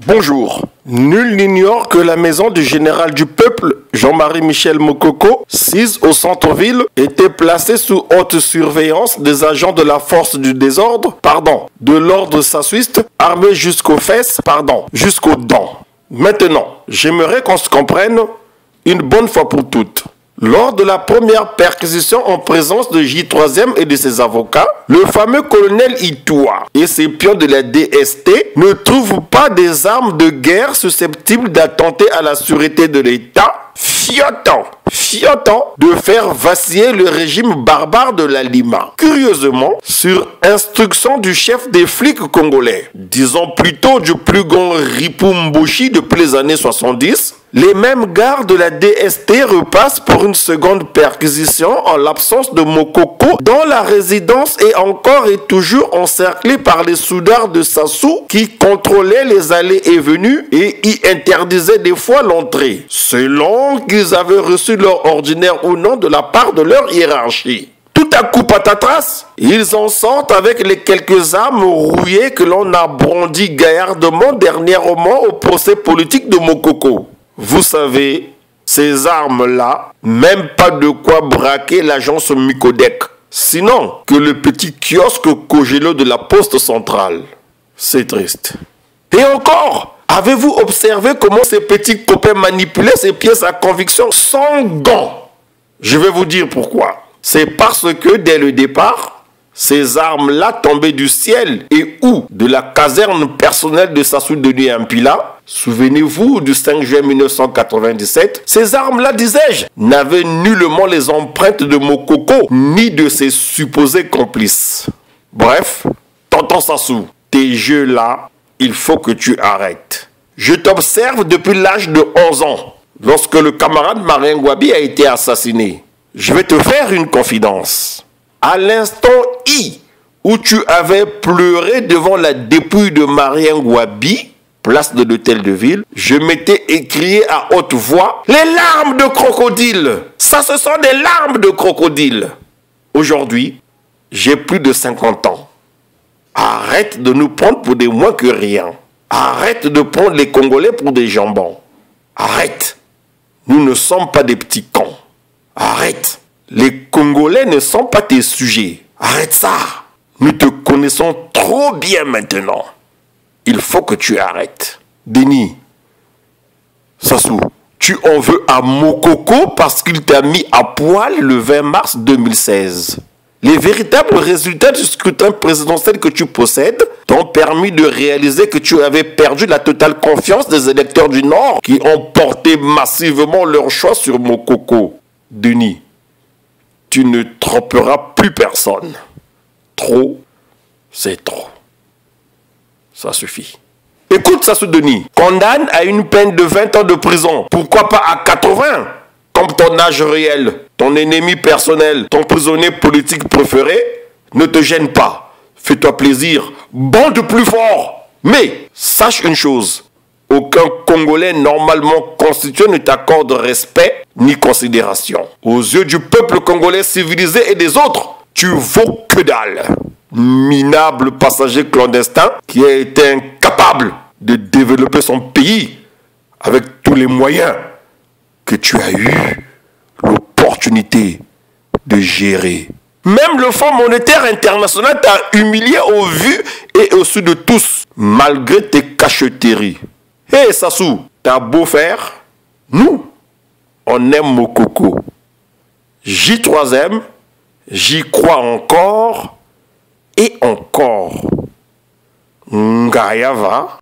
Bonjour. Nul n'ignore que la maison du général du peuple, Jean-Marie Michel Mokoko, sise au centre-ville, était placée sous haute surveillance des agents de la force du désordre, de l'ordre sassuiste, armés jusqu'aux fesses, jusqu'aux dents. Maintenant, j'aimerais qu'on se comprenne une bonne fois pour toutes. Lors de la première perquisition en présence de J3M et de ses avocats, le fameux colonel Itoua et ses pions de la DST ne trouvent pas des armes de guerre susceptibles d'attenter à la sûreté de l'État, fiottant de faire vaciller le régime barbare de la Lima. Curieusement, sur instruction du chef des flics congolais, disons plutôt du plus grand Ripumbushi depuis les années 70, les mêmes gardes de la DST repassent pour une seconde perquisition en l'absence de Mokoko, dont la résidence est encore et toujours encerclée par les soudards de Sassou qui contrôlaient les allées et venues et y interdisaient des fois l'entrée, selon qu'ils avaient reçu leur ordinaire ou non de la part de leur hiérarchie. Tout à coup, patatras, ils en sortent avec les quelques armes rouillées que l'on a brandies gaillardement dernièrement au procès politique de Mokoko. Vous savez, ces armes-là, même pas de quoi braquer l'agence Micodec. Sinon, que le petit kiosque Cogelo de la poste centrale. C'est triste. Et encore, avez-vous observé comment ces petits copains manipulaient ces pièces à conviction sans gants? Je vais vous dire pourquoi. C'est parce que dès le départ, ces armes-là tombaient du ciel et ou de la caserne personnelle de Sassou Denis Mpila. Souvenez-vous du 5 juin 1997, ces armes-là, disais-je, n'avaient nullement les empreintes de Mokoko ni de ses supposés complices. Bref, tonton Sassou, tes jeux-là, il faut que tu arrêtes. Je t'observe depuis l'âge de 11 ans, lorsque le camarade Marien Ngouabi a été assassiné. Je vais te faire une confidence. À l'instant I où tu avais pleuré devant la dépouille de Marien Ngouabi, place de l'hôtel de ville, je m'étais écrié à haute voix « Les larmes de crocodile ! Ça, ce sont des larmes de crocodile !» Aujourd'hui, j'ai plus de 50 ans. Arrête de nous prendre pour des moins que rien. Arrête de prendre les Congolais pour des jambons. Arrête. Nous ne sommes pas des petits cons. Arrête. Les Congolais ne sont pas tes sujets. Arrête ça. Nous te connaissons trop bien maintenant. Il faut que tu arrêtes. Denis, Sassou, tu en veux à Mokoko parce qu'il t'a mis à poil le 20 mars 2016. Les véritables résultats du scrutin présidentiel que tu possèdes t'ont permis de réaliser que tu avais perdu la totale confiance des électeurs du Nord qui ont porté massivement leur choix sur Mokoko. Denis, tu ne tromperas plus personne. Trop, c'est trop. Ça suffit. Écoute, Sassou Denis, condamne à une peine de 20 ans de prison. Pourquoi pas à 80? Comme ton âge réel, ton ennemi personnel, ton prisonnier politique préféré, ne te gêne pas. Fais-toi plaisir, bande plus fort. Mais, sache une chose, aucun Congolais normalement constitué ne t'accorde respect ni considération. Aux yeux du peuple congolais civilisé et des autres, tu vaux que dalle. Minable passager clandestin qui a été incapable de développer son pays avec tous les moyens que tu as eu l'opportunité de gérer. Même le Fonds monétaire international t'a humilié au vu et au su de tous, malgré tes cachotteries. Hé Sassou, t'as beau faire, nous, on aime Mokoko. J3M, j'y crois encore et encore. Ngayava.